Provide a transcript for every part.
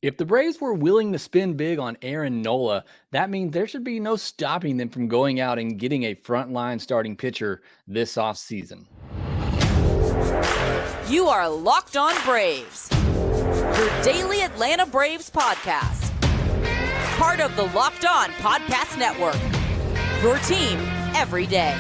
If the Braves were willing to spend big on Aaron Nola, that means there should be no stopping them from going out and getting a frontline starting pitcher this offseason. You are Locked On Braves, your daily Atlanta Braves podcast. Part of the Locked On Podcast Network, your team every day.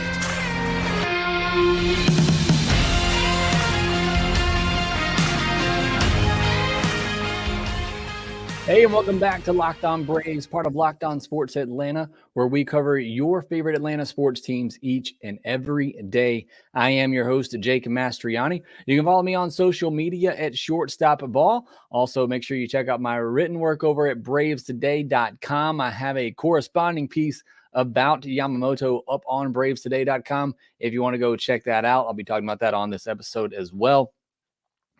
Hey, and welcome back to Locked On Braves, part of Locked On Sports Atlanta, where we cover your favorite Atlanta sports teams each and every day. I am your host, Jake Mastriani. You can follow me on social media at ShortstopBall. Also, make sure you check out my written work over at BravesToday.com. I have a corresponding piece about Yamamoto up on BravesToday.com. If you want to go check that out, I'll be talking about that on this episode as well.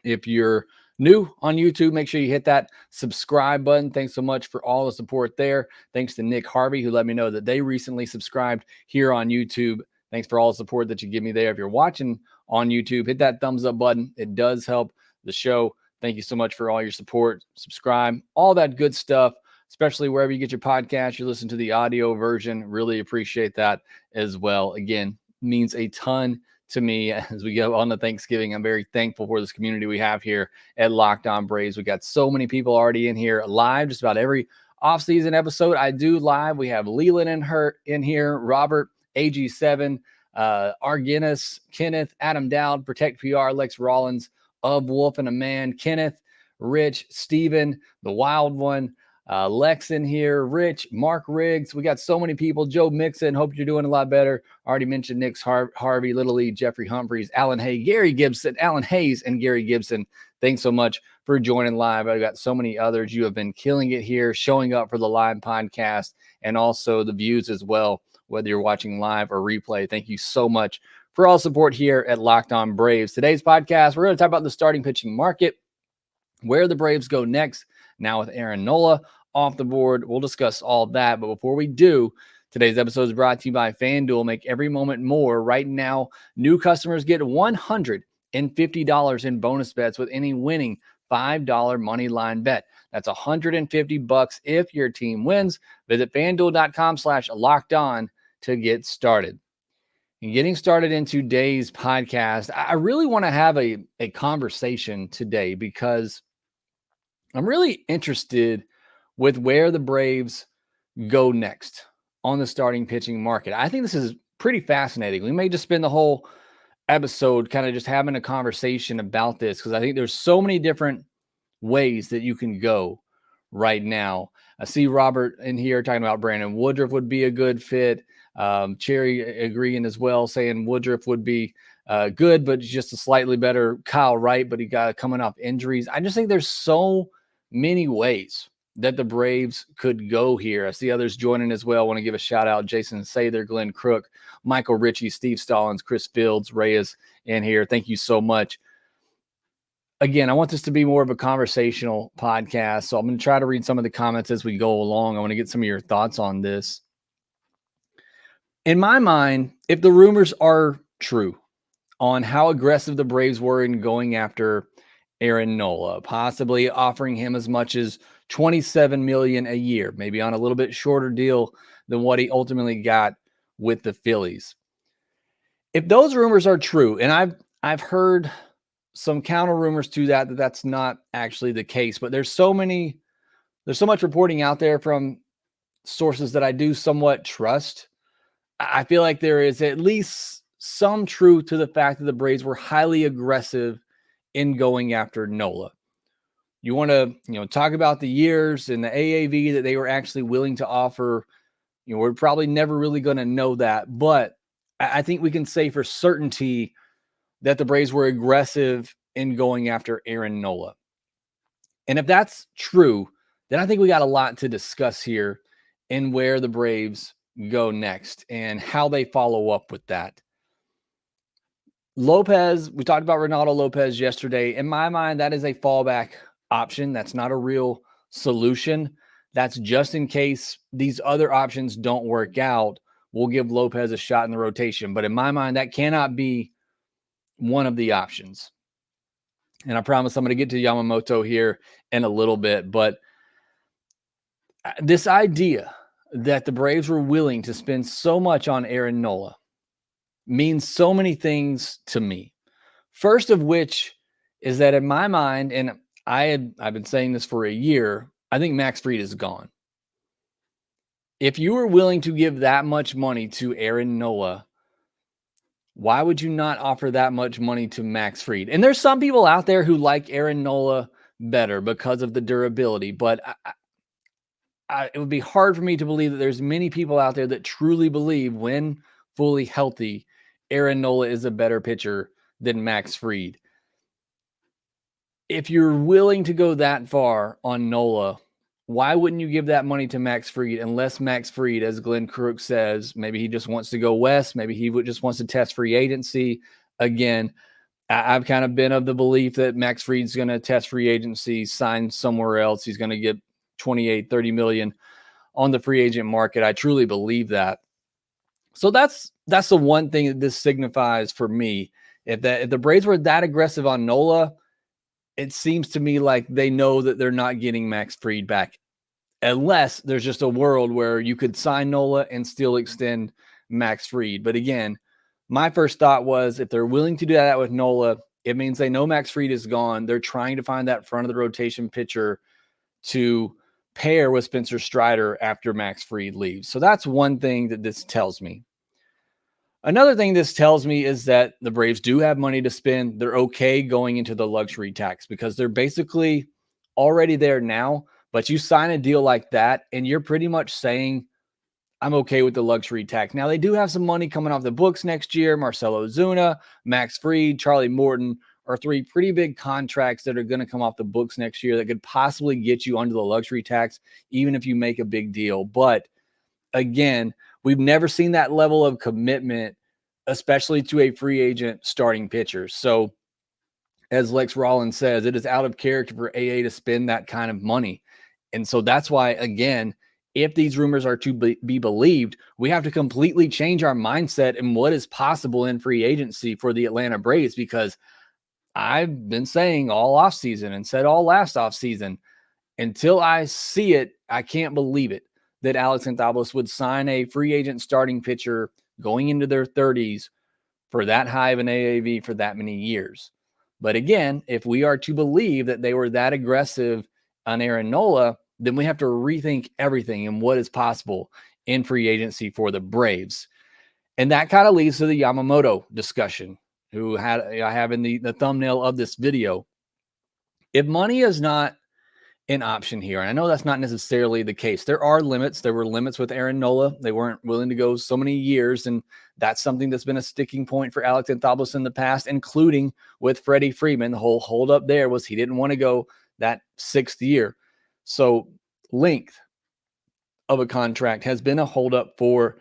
If you're new on YouTube, make sure you hit that subscribe button. Thanks so much for all the support there. Thanks to Nick Harvey, who let me know that they recently subscribed here on YouTube. Thanks for all the support that you give me there. If you're watching on YouTube, hit that thumbs up button. It does help the show. Thank you so much for all your support. Subscribe, all that good stuff, especially wherever you get your podcast. You listen to the audio version. Really appreciate that as well. Again, means a ton to me as we go on to Thanksgiving. I'm very thankful for this community we have here at Locked On Braves. We got so many people already in here live. Just about every offseason episode I do live. We have Leland in here, Robert, AG7, Arginnis, Kenneth, Adam Dowd, Protect PR, Lex Rollins, Of Wolf and a Man, Kenneth, Rich, Steven, the Wild One, Lex in here, Rich, Mark Riggs. We got so many people. Joe Mixon, hope you're doing a lot better. Already mentioned Nick Harvey, Little Lee, Jeffrey Humphreys, Alan Hayes, Alan Hayes, and Gary Gibson. Thanks so much for joining live. I've got so many others. You have been killing it here, showing up for the live podcast and also the views as well, whether you're watching live or replay. Thank you so much for all support here at Locked On Braves. Today's podcast, we're going to talk about the starting pitching market, where the Braves go next. Now with Aaron Nola off the board, we'll discuss all that. But before we do, today's episode is brought to you by FanDuel. Make every moment more. Right now, new customers get $150 in bonus bets with any winning $5 money line bet. That's $150 if your team wins. Visit FanDuel.com/lockedon to get started. And getting started in today's podcast, I really want to have a conversation today because I'm really interested with where the Braves go next on the starting pitching market. I think this is pretty fascinating. We may just spend the whole episode kind of just having a conversation about this because I think there's so many different ways that you can go right now. I see Robert in here talking about Brandon Woodruff would be a good fit. Cherry agreeing as well, saying Woodruff would be good, but just a slightly better Kyle Wright, but he got coming off injuries. I just think there's so many ways that the Braves could go here. I see others joining as well. I want to give a shout out. Jason Sather, Glenn Crook, Michael Ritchie, Steve Stallings, Chris Fields, Reyes in here. Thank you so much. Again, I want this to be more of a conversational podcast. So I'm going to try to read some of the comments as we go along. I want to get some of your thoughts on this. In my mind, if the rumors are true on how aggressive the Braves were in going after Aaron Nola, possibly offering him as much as $27 million a year, maybe on a little bit shorter deal than what he ultimately got with the Phillies. If those rumors are true, and I've heard some counter rumors to that that's not actually the case, but there's so much reporting out there from sources that I do somewhat trust. I feel like there is at least some truth to the fact that the Braves were highly aggressive in going after Nola. You want to, talk about the years and the AAV that they were actually willing to offer. We're probably never really going to know that, but I think we can say for certainty that the Braves were aggressive in going after Aaron Nola. And if that's true, then I think we got a lot to discuss here in where the Braves go next and how they follow up with that. Lopez, we talked about Ronaldo Lopez yesterday. In my mind, that is a fallback option. That's not a real solution. That's just in case these other options don't work out. We'll give Lopez a shot in the rotation. But in my mind, that cannot be one of the options. And I promise I'm going to get to Yamamoto here in a little bit. But This idea that the Braves were willing to spend so much on Aaron Nola means so many things to me. First of which is that in my mind, and I've been saying this for a year, I think Max Fried is gone. If you were willing to give that much money to Aaron Nola, why would you not offer that much money to Max Fried? And there's some people out there who like Aaron Nola better because of the durability, but it would be hard for me to believe that there's many people out there that truly believe when fully healthy, Aaron Nola is a better pitcher than Max Fried. If you're willing to go that far on Nola, why wouldn't you give that money to Max Fried unless Max Fried, as Glenn Crook says, maybe he just wants to go west, maybe he just wants to test free agency. Again, I've kind of been of the belief that Max Fried's going to test free agency, sign somewhere else. He's going to get 28, 30 million on the free agent market. I truly believe that. So that's the one thing that this signifies for me. If the Braves were that aggressive on Nola, it seems to me like they know that they're not getting Max Fried back, unless there's just a world where you could sign Nola and still extend Max Fried. But again, my first thought was if they're willing to do that with Nola, it means they know Max Fried is gone. They're trying to find that front of the rotation pitcher to pair with Spencer Strider after Max Fried leaves. So that's one thing that this tells me. Another thing this tells me is that the Braves do have money to spend. They're okay going into the luxury tax because they're basically already there now. But you sign a deal like that, and you're pretty much saying, I'm okay with the luxury tax. Now, they do have some money coming off the books next year. Marcell Ozuna, Max Fried, Charlie Morton are three pretty big contracts that are going to come off the books next year that could possibly get you under the luxury tax, even if you make a big deal. But again, we've never seen that level of commitment, especially to a free agent starting pitcher. So as Lex Rollins says, it is out of character for AA to spend that kind of money. And so that's why, again, if these rumors are to be believed, we have to completely change our mindset and what is possible in free agency for the Atlanta Braves, because I've been saying all offseason and said all last offseason, until I see it, I can't believe it that Alex Anthopoulos would sign a free agent starting pitcher going into their 30s for that high of an AAV for that many years. But again, if we are to believe that they were that aggressive on Aaron Nola, then we have to rethink everything and what is possible in free agency for the Braves. And that kind of leads to the Yamamoto discussion, who I have in the thumbnail of this video. If money is not an option here, and I know that's not necessarily the case. There are limits. There were limits with Aaron Nola. They weren't willing to go so many years, and that's something that's been a sticking point for Alex Anthopoulos in the past, including with Freddie Freeman. The whole holdup there was he didn't want to go that 6th year. So length of a contract has been a holdup for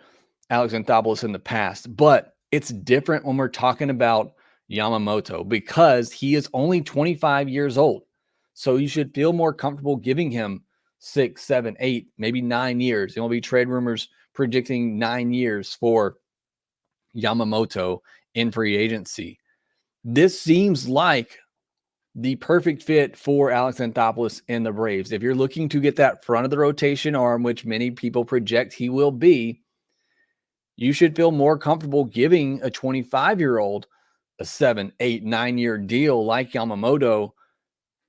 Alex Anthopoulos in the past, but it's different when we're talking about Yamamoto because he is only 25 years old. So you should feel more comfortable giving him 6, 7, 8, maybe 9 years. There will be trade rumors predicting 9 years for Yamamoto in free agency. This seems like the perfect fit for Alex Anthopoulos and the Braves. If you're looking to get that front of the rotation arm, which many people project he will be, you should feel more comfortable giving a 25-year-old a 7, 8, 9-year deal like Yamamoto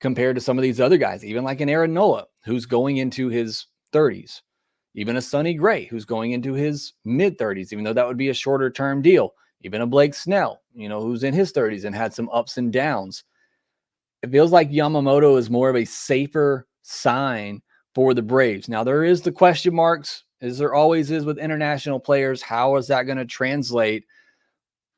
compared to some of these other guys, even like an Aaron Nola, who's going into his 30s, even a Sonny Gray, who's going into his mid-30s, even though that would be a shorter-term deal, even a Blake Snell, who's in his 30s and had some ups and downs. It feels like Yamamoto is more of a safer sign for the Braves. Now, there is the question marks, as there always is with international players. How is that going to translate?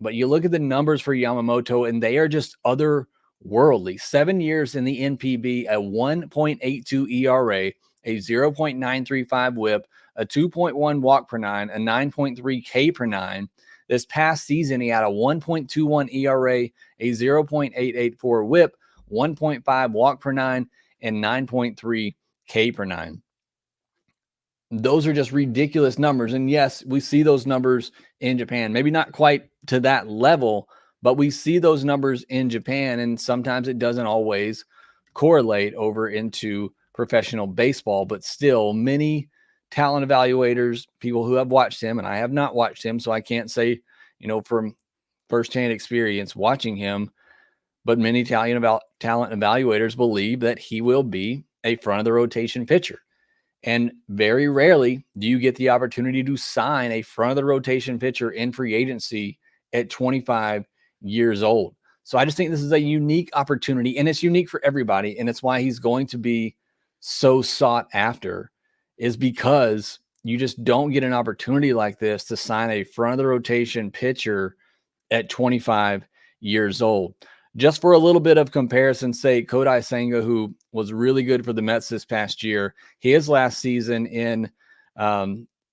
But you look at the numbers for Yamamoto, and they are just otherworldly. 7 years in the NPB, a 1.82 ERA, a 0.935 whip, a 2.1 walk per nine, a 9.3 K per nine. This past season, he had a 1.21 ERA, a 0.884 whip, 1.5 walk per nine, and 9.3 K per nine. Those are just ridiculous numbers. And yes, we see those numbers in Japan. Maybe not quite to that level, but we see those numbers in Japan, and sometimes it doesn't always correlate over into professional baseball, but still many talent evaluators, people who have watched him, and I have not watched him, so I can't say, from firsthand experience watching him, but many talent evaluators believe that he will be a front of the rotation pitcher. And very rarely do you get the opportunity to sign a front of the rotation pitcher in free agency at 25 years old. So I just think this is a unique opportunity, and it's unique for everybody. And it's why he's going to be so sought after, is because you just don't get an opportunity like this to sign a front of the rotation pitcher at 25 years old. Just for a little bit of comparison, say Kodai Senga, who was really good for the Mets this past year, his last season in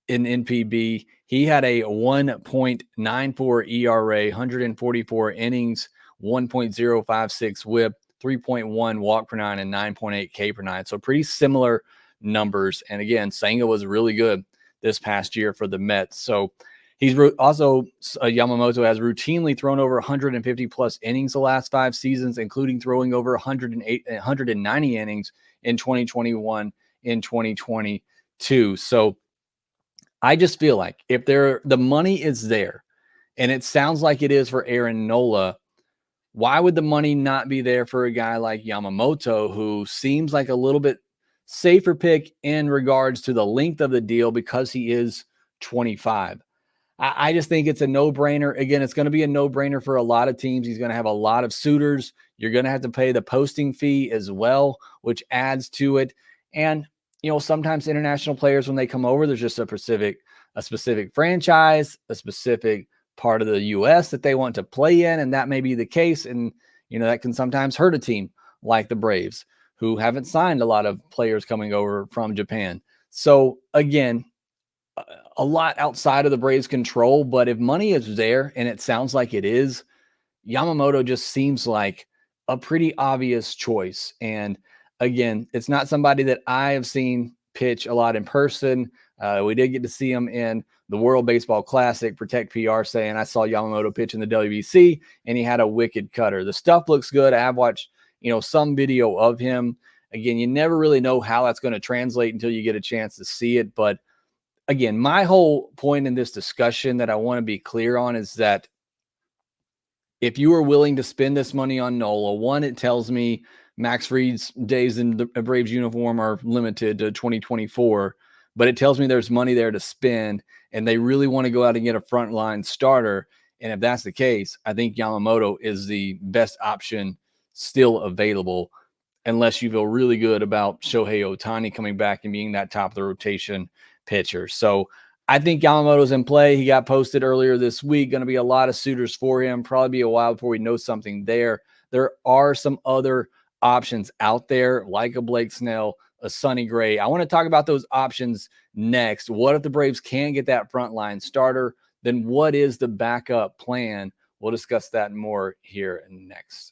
NPB, he had a 1.94 ERA, 144 innings, 1.056 WHIP, 3.1 walk per nine, and 9.8 K per nine. So pretty similar numbers. And again, Senga was really good this past year for the Mets. So he's also, Yamamoto has routinely thrown over 150 plus innings the last 5 seasons, including throwing over 190 innings in 2021, in 2022. So I just feel like if the money is there, and it sounds like it is for Aaron Nola, why would the money not be there for a guy like Yamamoto, who seems like a little bit safer pick in regards to the length of the deal because he is 25? I just think it's a no-brainer. Again, it's going to be a no-brainer for a lot of teams. He's going to have a lot of suitors. You're going to have to pay the posting fee as well, which adds to it. And, sometimes international players, when they come over, there's just a specific franchise, a specific part of the U.S. that they want to play in, and that may be the case. And, that can sometimes hurt a team like the Braves, who haven't signed a lot of players coming over from Japan. So, again, a lot outside of the Braves' control, but if money is there, and it sounds like it is, Yamamoto just seems like a pretty obvious choice. And again, it's not somebody that I have seen pitch a lot in person. We did get to see him in the World Baseball Classic. Protect PR saying I saw Yamamoto pitch in the WBC, and he had a wicked cutter. The stuff looks good. I have watched, some video of him. Again, you never really know how that's going to translate until you get a chance to see it. But again, my whole point in this discussion that I want to be clear on is that if you are willing to spend this money on Nola, one, it tells me Max Fried's days in the Braves uniform are limited to 2024, but it tells me there's money there to spend, and they really want to go out and get a frontline starter. And if that's the case, I think Yamamoto is the best option still available, unless you feel really good about Shohei Ohtani coming back and being that top of the rotation pitcher. So I think Yamamoto's in play. He got posted earlier this week. Going to be a lot of suitors for him. Probably be a while before we know something there. There are some other options out there, like a Blake Snell, a Sonny Gray. I want to talk about those options next. What if the Braves can't get that frontline starter? Then what is the backup plan? We'll discuss that more here next.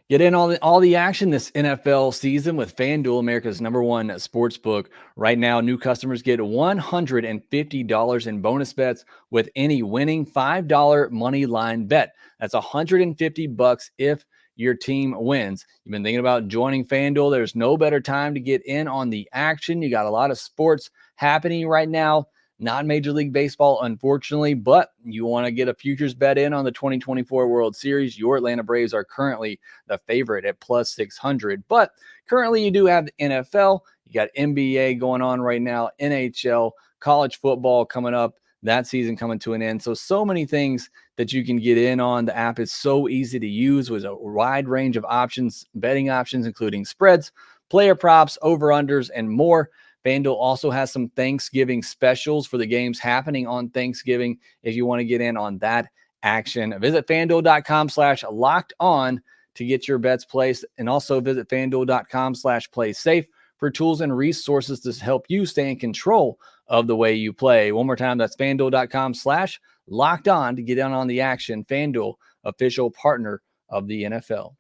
Get in all the action this NFL season with FanDuel, America's #1 sportsbook. Right now, new customers get $150 in bonus bets with any winning $5 money line bet. That's $150 if your team wins. You've been thinking about joining FanDuel. There's no better time to get in on the action. You got a lot of sports happening right now. Not Major League Baseball, unfortunately, but you want to get a futures bet in on the 2024 World Series. Your Atlanta Braves are currently the favorite at plus 600. But currently you do have the NFL. You got NBA going on right now, NHL, college football coming up, that season coming to an end. So many things that you can get in on. The app is so easy to use with a wide range of options, betting options, including spreads, player props, over-unders, and more. FanDuel also has some Thanksgiving specials for the games happening on Thanksgiving if you want to get in on that action. Visit FanDuel.com/locked-on to get your bets placed, and also visit FanDuel.com/play-safe for tools and resources to help you stay in control of the way you play. One more time, that's FanDuel.com/locked-on to get in on the action. FanDuel, official partner of the NFL.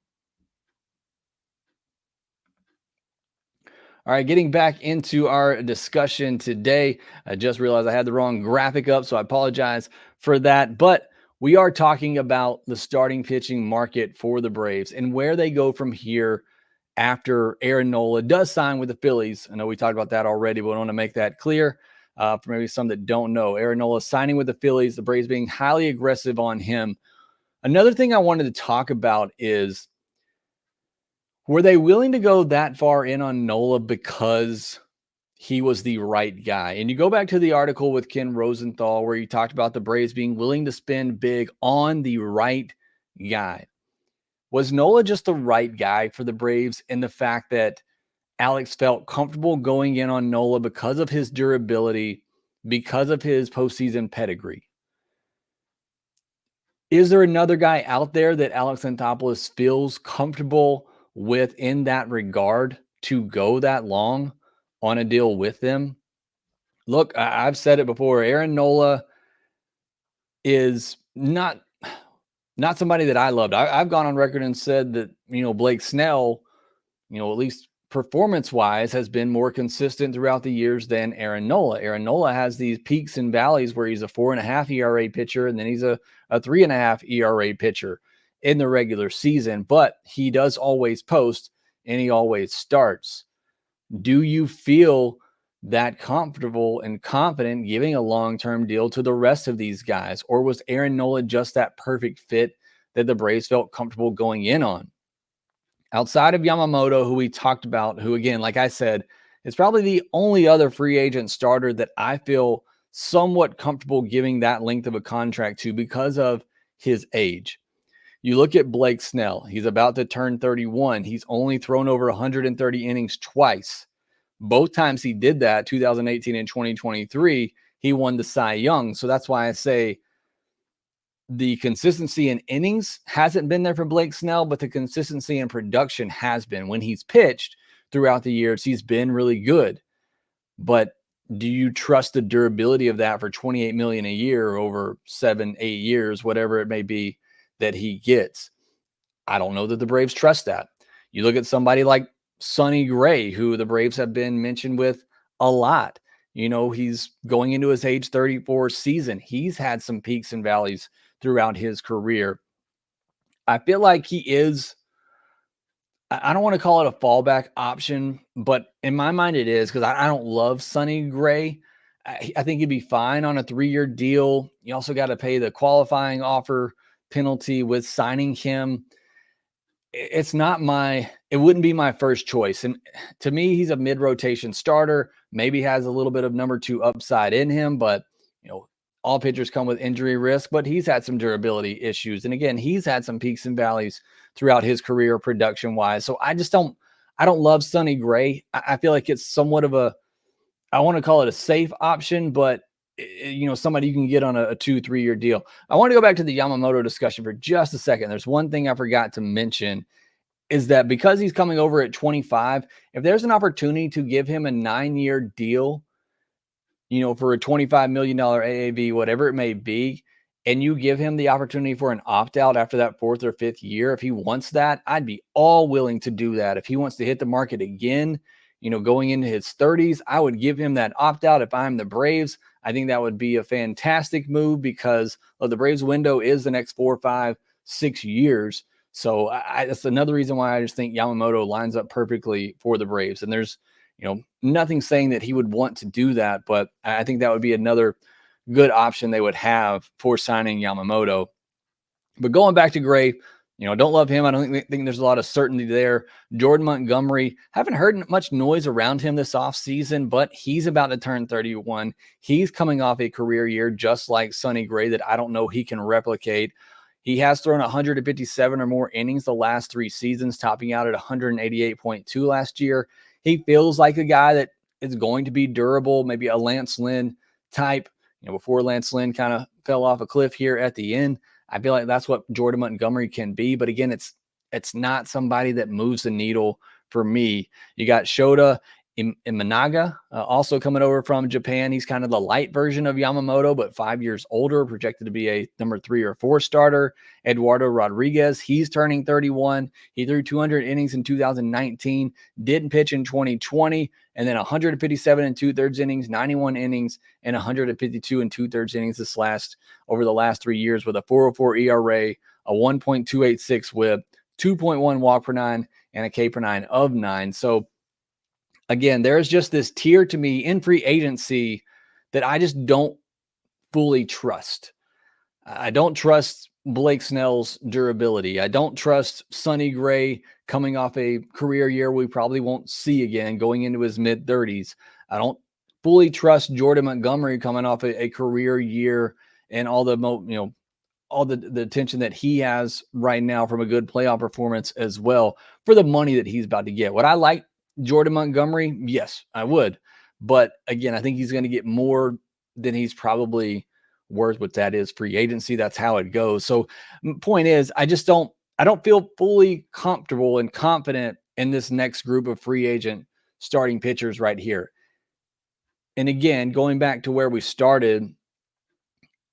All right, getting back into our discussion today. I just realized I had the wrong graphic up, so I apologize for that. But we are talking about the starting pitching market for the Braves and where they go from here after Aaron Nola does sign with the Phillies. I know we talked about that already, but I want to make that clear for maybe some that don't know. Aaron Nola signing with the Phillies, the Braves being highly aggressive on him. Another thing I wanted to talk about is, were they willing to go that far in on Nola because he was the right guy? And you go back to the article with Ken Rosenthal where he talked about the Braves being willing to spend big on the right guy. Was Nola just the right guy for the Braves in the fact that Alex felt comfortable going in on Nola because of his durability, because of his postseason pedigree? Is there another guy out there that Alex Anthopoulos feels comfortable with in that regard to go that long on a deal with them? Look, I've said it before. Aaron Nola is not somebody that I loved. I've gone on record and said that, Blake Snell, at least performance-wise, has been more consistent throughout the years than Aaron Nola. Aaron Nola has these peaks and valleys where he's a 4.5 ERA pitcher, and then he's a 3.5 ERA pitcher in the regular season, but he does always post and he always starts. Do you feel that comfortable and confident giving a long-term deal to the rest of these guys? Or was Aaron Nola just that perfect fit that the Braves felt comfortable going in on? Outside of Yamamoto, who we talked about, who, again, like I said, is probably the only other free agent starter that I feel somewhat comfortable giving that length of a contract to because of his age. You look at Blake Snell. He's about to turn 31. He's only thrown over 130 innings twice. Both times he did that, 2018 and 2023, he won the Cy Young. So that's why I say the consistency in innings hasn't been there for Blake Snell, but the consistency in production has been. When he's pitched throughout the years, he's been really good. But do you trust the durability of that for $28 million a year over 7-8 years, whatever it may be that he gets? I don't know that the Braves trust that. You look at somebody like Sonny Gray, who the Braves have been mentioned with a lot. He's going into his age 34 season. He's had some peaks and valleys throughout his career. I feel like he is, I don't want to call it a fallback option, but in my mind it is, because I don't love Sonny Gray. I think he'd be fine on a 3-year deal. You also got to pay the qualifying offer penalty with signing him. It wouldn't be my first choice. And to me, he's a mid-rotation starter, maybe has a little bit of number 2 upside in him, but all pitchers come with injury risk, but he's had some durability issues. And again, he's had some peaks and valleys throughout his career production wise. So I don't love Sonny Gray. I feel like it's somewhat of I want to call it a safe option, but somebody you can get on a 2-3 year deal. I want to go back to the Yamamoto discussion for just a second. There's one thing I forgot to mention, is that because he's coming over at 25, if there's an opportunity to give him a 9-year deal, for a $25 million AAV, whatever it may be, and you give him the opportunity for an opt-out after that 4th or 5th year, if he wants that, I'd be all willing to do that. If he wants to hit the market again, going into his 30s, I would give him that opt-out if I'm the Braves. I think that would be a fantastic move because the Braves window is the next 4, 5, 6 years. So that's another reason why I just think Yamamoto lines up perfectly for the Braves. And there's nothing saying that he would want to do that, but I think that would be another good option they would have for signing Yamamoto. But going back to Gray, don't love him. I don't think there's a lot of certainty there. Jordan Montgomery, haven't heard much noise around him this offseason, but he's about to turn 31. He's coming off a career year just like Sonny Gray that I don't know he can replicate. He has thrown 157 or more innings the last 3 seasons, topping out at 188.2 last year. He feels like a guy that is going to be durable, maybe a Lance Lynn type, before Lance Lynn kind of fell off a cliff here at the end. I feel like that's what Jordan Montgomery can be. But again, it's not somebody that moves the needle for me. You got Shota Imanaga, also coming over from Japan. He's kind of the light version of Yamamoto, but 5 years older, projected to be a number 3 or 4 starter. Eduardo Rodriguez, he's turning 31. He threw 200 innings in 2019, didn't pitch in 2020, and then 157 and 2/3 innings, 91 innings, and 152 and 2/3 innings over the last 3 years with a 4.04 ERA, a 1.286 WHIP, 2.1 walk per nine, and a K per nine of 9. So again, there's just this tier to me in free agency that I just don't fully trust. I don't trust Blake Snell's durability. I don't trust Sonny Gray coming off a career year we probably won't see again, going into his mid-30s. I don't fully trust Jordan Montgomery coming off a career year and all the attention that he has right now from a good playoff performance as well for the money that he's about to get. Would I like Jordan Montgomery? Yes, I would. But again, I think he's going to get more than he's probably worth, what that is free agency. That's how it goes. So point is, I don't feel fully comfortable and confident in this next group of free agent starting pitchers right here. And again, going back to where we started,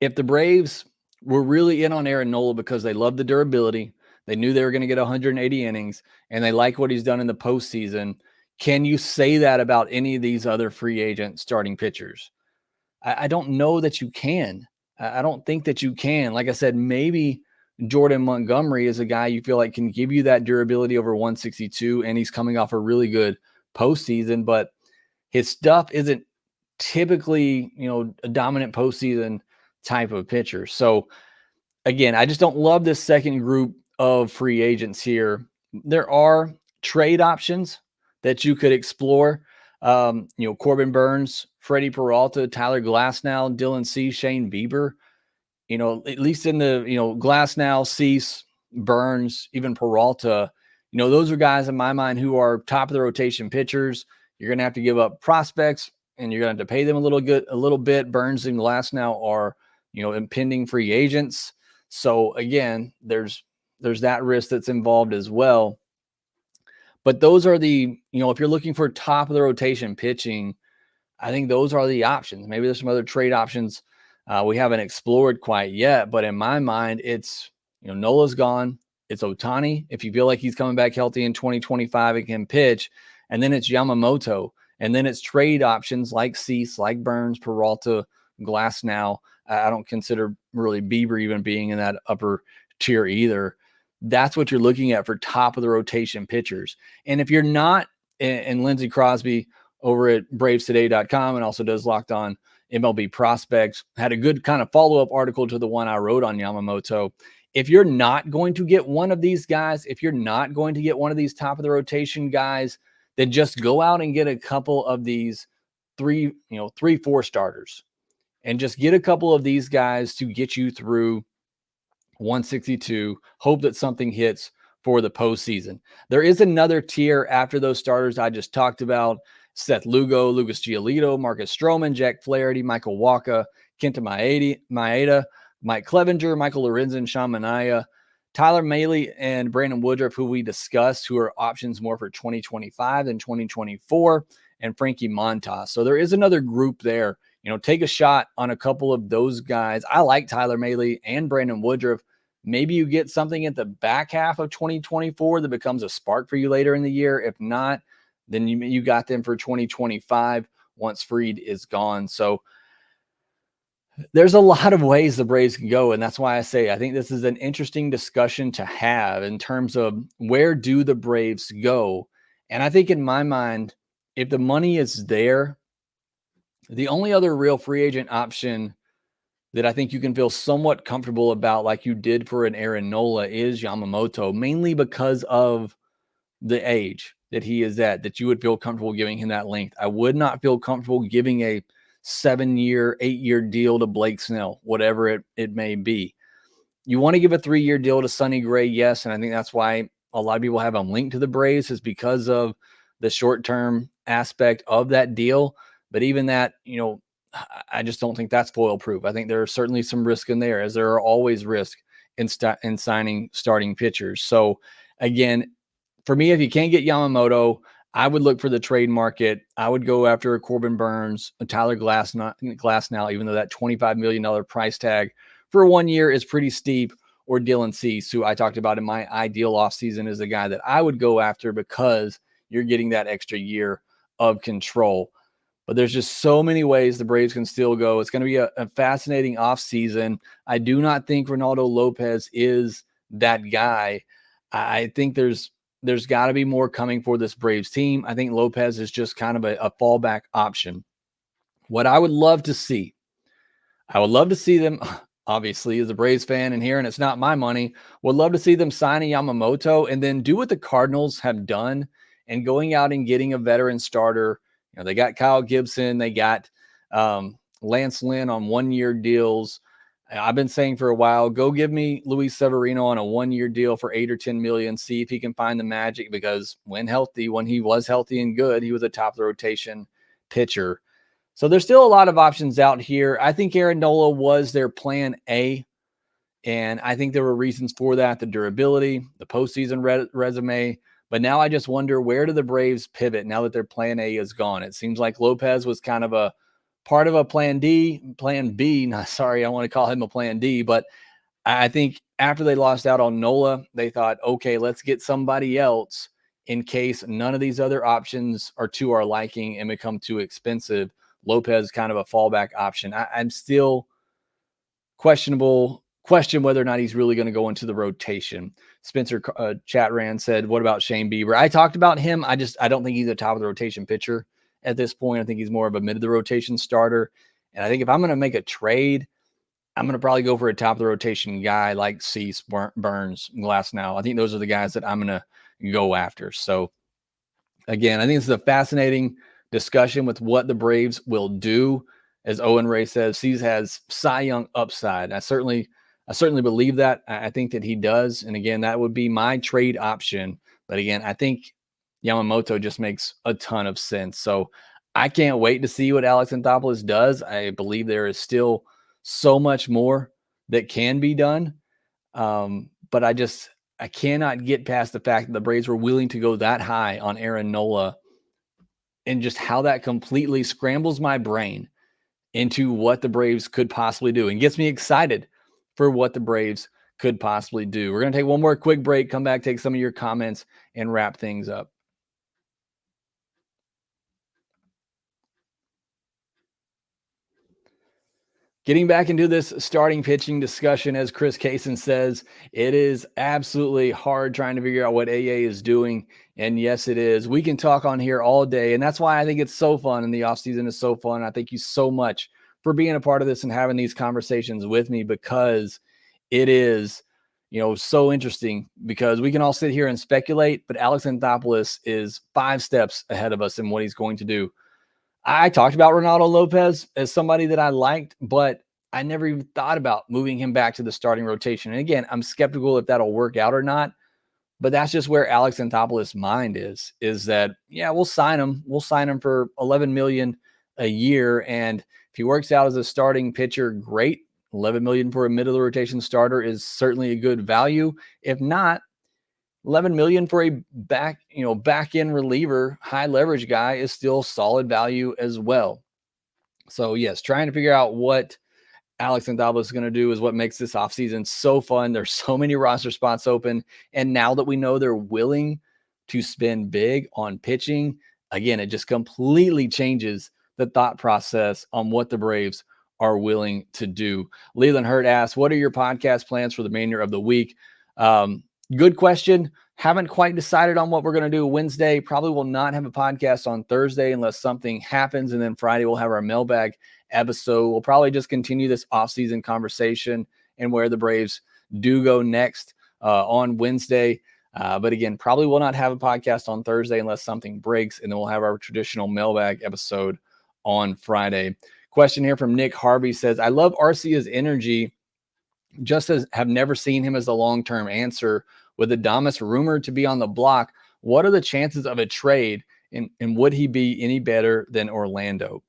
if the Braves were really in on Aaron Nola because they love the durability, they knew they were going to get 180 innings, and they like what he's done in the postseason, can you say that about any of these other free agent starting pitchers? I don't know that you can. I don't think that you can. Like I said, maybe Jordan Montgomery is a guy you feel like can give you that durability over 162, and he's coming off a really good postseason, but his stuff isn't typically, a dominant postseason type of pitcher. So again, I just don't love this second group of free agents here. There are trade options that you could explore. Corbin Burns, Freddie Peralta, Tyler Glasnow, Dylan Cease, Shane Bieber. At least in the, Glasnow, Cease, Burns, even Peralta, those are guys in my mind who are top of the rotation pitchers. You're going to have to give up prospects, and you're going to have to pay them a little bit. Burns and Glasnow are, impending free agents. So again, there's that risk that's involved as well. But those are the, if you're looking for top of the rotation pitching, I think those are the options. Maybe there's some other trade options we haven't explored quite yet. But in my mind, it's, Nola's gone. It's Ohtani. If you feel like he's coming back healthy in 2025 and can pitch, and then it's Yamamoto. And then it's trade options like Cease, like Burns, Peralta, Glasnow. I don't consider really Bieber even being in that upper tier either. That's what you're looking at for top of the rotation pitchers. And if you're not, and Lindsey Crosby over at bravestoday.com and also does Locked On MLB Prospects had a good kind of follow-up article to the one I wrote on Yamamoto. If you're not going to get one of these guys, if you're not going to get one of these top of the rotation guys, then just go out and get a couple of these 3-4 starters. And just get a couple of these guys to get you through 162. Hope that something hits for the postseason. There is another tier after those starters I just talked about. Seth Lugo, Lucas Giolito, Marcus Stroman, Jack Flaherty, Michael Wacha, Kenta Maeda, Mike Clevenger, Michael Lorenzen, Sean Manaea, Tyler Mahle, and Brandon Woodruff, who we discussed, who are options more for 2025 than 2024, and Frankie Montas. So there is another group there. Take a shot on a couple of those guys. I like Tyler Mahle and Brandon Woodruff. Maybe you get something at the back half of 2024 that becomes a spark for you later in the year. If not, then you got them for 2025 once Fried is gone. So there's a lot of ways the Braves can go, and that's why I say I think this is an interesting discussion to have in terms of where do the Braves go. And I think in my mind, if the money is there, the only other real free agent option that I think you can feel somewhat comfortable about, like you did for an Aaron Nola, is Yamamoto, mainly because of the age that he is at, that you would feel comfortable giving him that length. I would not feel comfortable giving a 7-year, 8-year deal to Blake Snell, whatever it may be. You want to give a 3-year deal to Sonny Gray, yes, and I think that's why a lot of people have him linked to the Braves, is because of the short-term aspect of that deal. But even that, I just don't think that's foil-proof. I think there are certainly some risk in there, as there are always risk in signing starting pitchers. So again, for me, if you can't get Yamamoto, I would look for the trade market. I would go after a Corbin Burns, a Tyler Glass now, even though that $25 million price tag for 1 year is pretty steep, or Dylan Cease, who I talked about in my ideal offseason, is a guy that I would go after because you're getting that extra year of control. But there's just so many ways the Braves can still go. It's going to be a fascinating offseason. I do not think Ronaldo Lopez is that guy. I think there's got to be more coming for this Braves team. I think Lopez is just kind of a fallback option. What I would love to see, them, obviously, as a Braves fan and here, and it's not my money, would love to see them sign a Yamamoto and then do what the Cardinals have done and going out and getting a veteran starter. You know, they got Kyle Gibson, they got Lance Lynn on 1-year deals. I've been saying for a while, go give me Luis Severino on a 1-year deal for $8 or $10 million. See if he can find the magic, because when he was healthy and good, he was a top of the rotation pitcher. So there's still a lot of options out here. I think Aaron Nola was their plan A, and I think there were reasons for that: the durability, the postseason resume. But now I just wonder, where do the Braves pivot now that their plan A is gone? It seems like Lopez was kind of a part of a plan B. I want to call him a plan D, but I think after they lost out on Nola, they thought, okay, let's get somebody else in case none of these other options are to our liking and become too expensive. Lopez kind of a fallback option. I'm still question whether or not he's really going to go into the rotation. Spencer Chatran said, what about Shane Bieber? I talked about him. I don't think he's a top of the rotation pitcher at this point. I think he's more of a mid of the rotation starter. And I think if I'm going to make a trade, I'm going to probably go for a top of the rotation guy like Cease, Burns, Glasnow. I think those are the guys that I'm going to go after. So again, I think this is a fascinating discussion with what the Braves will do. As Owen Ray says, Cease has Cy Young upside. I certainly believe that. I think that he does. And again, that would be my trade option. But again, I think Yamamoto just makes a ton of sense. So I can't wait to see what Alex Anthopoulos does. I believe there is still so much more that can be done. But I cannot get past the fact that the Braves were willing to go that high on Aaron Nola, and just how that completely scrambles my brain into what the Braves could possibly do and gets me excited for what the Braves could possibly do. We're going to take one more quick break, come back, take some of your comments, and wrap things up. Getting back into this starting pitching discussion, as Chris Kaysen says, it is absolutely hard trying to figure out what AA is doing. And yes, it is. We can talk on here all day, and that's why I think it's so fun, and the offseason is so fun. I thank you so much for being a part of this and having these conversations with me, because it is, so interesting, because we can all sit here and speculate, but Alex Anthopoulos is 5 steps ahead of us in what he's going to do. I talked about Ronaldo Lopez as somebody that I liked, but I never even thought about moving him back to the starting rotation. And again, I'm skeptical if that'll work out or not, but that's just where Alex Anthopoulos' mind is that, yeah, we'll sign him. We'll sign him for $11 million a year. And if he works out as a starting pitcher, great. $11 million for a middle of the rotation starter is certainly a good value. If not, $11 million for a back end reliever, high leverage guy is still solid value as well. So yes, trying to figure out what Alex Anthopoulos is going to do is what makes this offseason so fun. There's so many roster spots open. And now that we know they're willing to spend big on pitching, again, it just completely changes the thought process on what the Braves are willing to do. Leland Hurt asks, what are your podcast plans for the remainder of the week? Good question. Haven't quite decided on what we're going to do Wednesday. Probably will not have a podcast on Thursday unless something happens. And then Friday we'll have our mailbag episode. We'll probably just continue this offseason conversation and where the Braves do go next on Wednesday. But again, probably will not have a podcast on Thursday unless something breaks. And then we'll have our traditional mailbag episode on Friday. Question here from Nick Harvey says, I love Arcia's energy, just as have never seen him as a long-term answer. With Adames rumored to be on the block, what are the chances of a trade, and would he be any better than Orlando?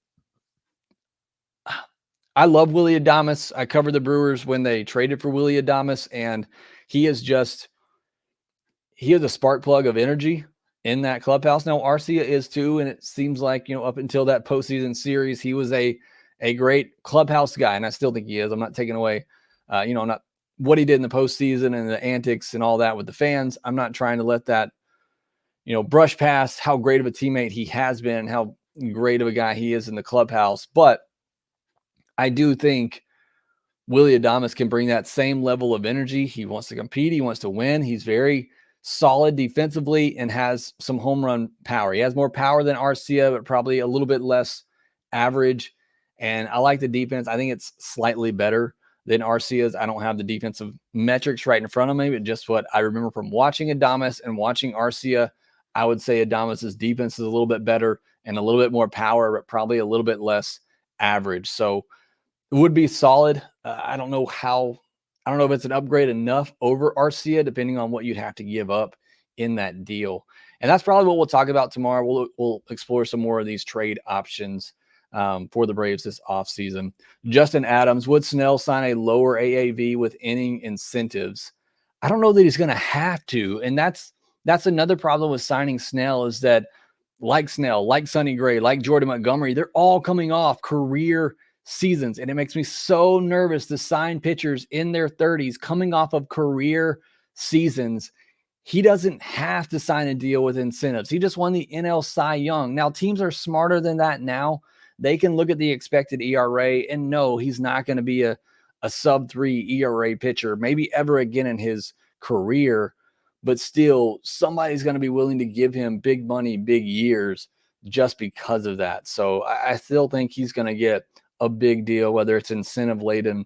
I love Willy Adames. I covered the Brewers when they traded for Willy Adames, and he is a spark plug of energy. in that clubhouse. Now, Arcia is too, and it seems like, up until that postseason series, he was a great clubhouse guy, and I still think he is. I'm not taking away, not what he did in the postseason and the antics and all that with the fans. I'm not trying to let that, brush past how great of a teammate he has been and how great of a guy he is in the clubhouse. But I do think Willy Adames can bring that same level of energy. He wants to compete. He wants to win. He's very solid defensively and has some home run power. He has more power than Arcia, but probably a little bit less average. And I like the defense. I think it's slightly better than Arcia's. I don't have the defensive metrics right in front of me, but just what I remember from watching Adames and watching Arcia, I would say Adames's defense is a little bit better and a little bit more power, but probably a little bit less average. So it would be solid. I don't know if it's an upgrade enough over Arcia, depending on what you'd have to give up in that deal. And that's probably what we'll talk about tomorrow. We'll explore some more of these trade options for the Braves this offseason. Justin Adams, would Snell sign a lower AAV with inning incentives? I don't know that he's going to have to. And that's another problem with signing Snell, is that like Snell, like Sonny Gray, like Jordan Montgomery, they're all coming off career seasons. And it makes me so nervous to sign pitchers in their 30s coming off of career seasons. He doesn't have to sign a deal with incentives. He just won the NL Cy Young. Now, teams are smarter than that now. They can look at the expected ERA and know he's not going to be a sub-3 ERA pitcher, maybe ever again in his career. But still, somebody's going to be willing to give him big money, big years just because of that. So I still think he's going to get a big deal, whether it's incentive laden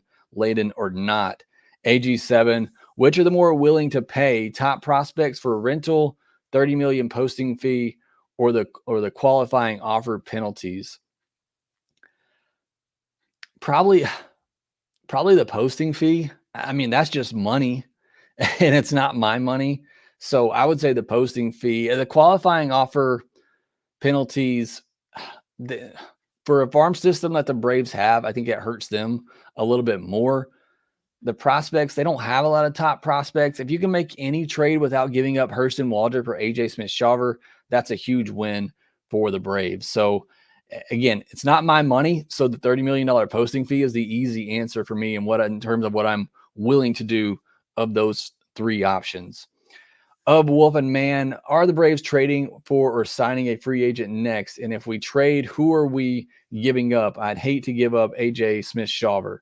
or not. AG7, which are the more willing to pay, top prospects for rental, 30 million posting fee, or the qualifying offer penalties? Probably the posting fee. I mean, that's just money and it's not my money. So I would say the posting fee. The qualifying offer penalties, for a farm system that the Braves have, I think it hurts them a little bit more. The prospects, they don't have a lot of top prospects. If you can make any trade without giving up Hurston Waldrop for AJ Smith-Shawver, that's a huge win for the Braves. So again, it's not my money. So the $30 million posting fee is the easy answer for me in terms of what I'm willing to do of those three options. Of Wolf and Man, are the Braves trading for or signing a free agent next? And if we trade, who are we giving up? I'd hate to give up AJ Smith-Shawver.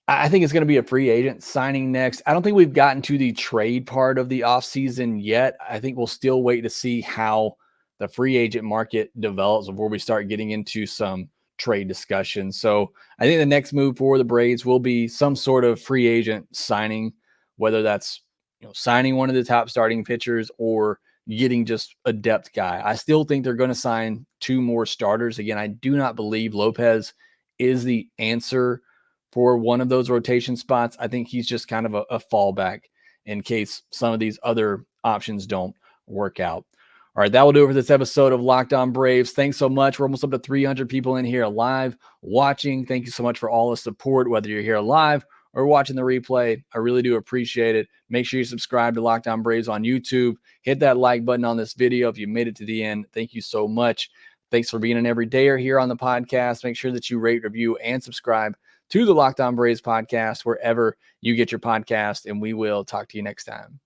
I think it's going to be a free agent signing next. I don't think we've gotten to the trade part of the offseason yet. I think we'll still wait to see how the free agent market develops before we start getting into some trade discussion. So I think the next move for the Braves will be some sort of free agent signing, whether that's signing one of the top starting pitchers or getting just a depth guy. I still think they're going to sign 2 more starters. Again, I do not believe Lopez is the answer for one of those rotation spots. I think he's just kind of a fallback in case some of these other options don't work out. All right, that will do it for this episode of Locked On Braves. Thanks so much. We're almost up to 300 people in here live watching. Thank you so much for all the support, whether you're here live or watching the replay. I really do appreciate it. Make sure you subscribe to Locked On Braves on YouTube. Hit that like button on this video if you made it to the end. Thank you so much. Thanks for being an everydayer here on the podcast. Make sure that you rate, review, and subscribe to the Locked On Braves podcast wherever you get your podcast, and we will talk to you next time.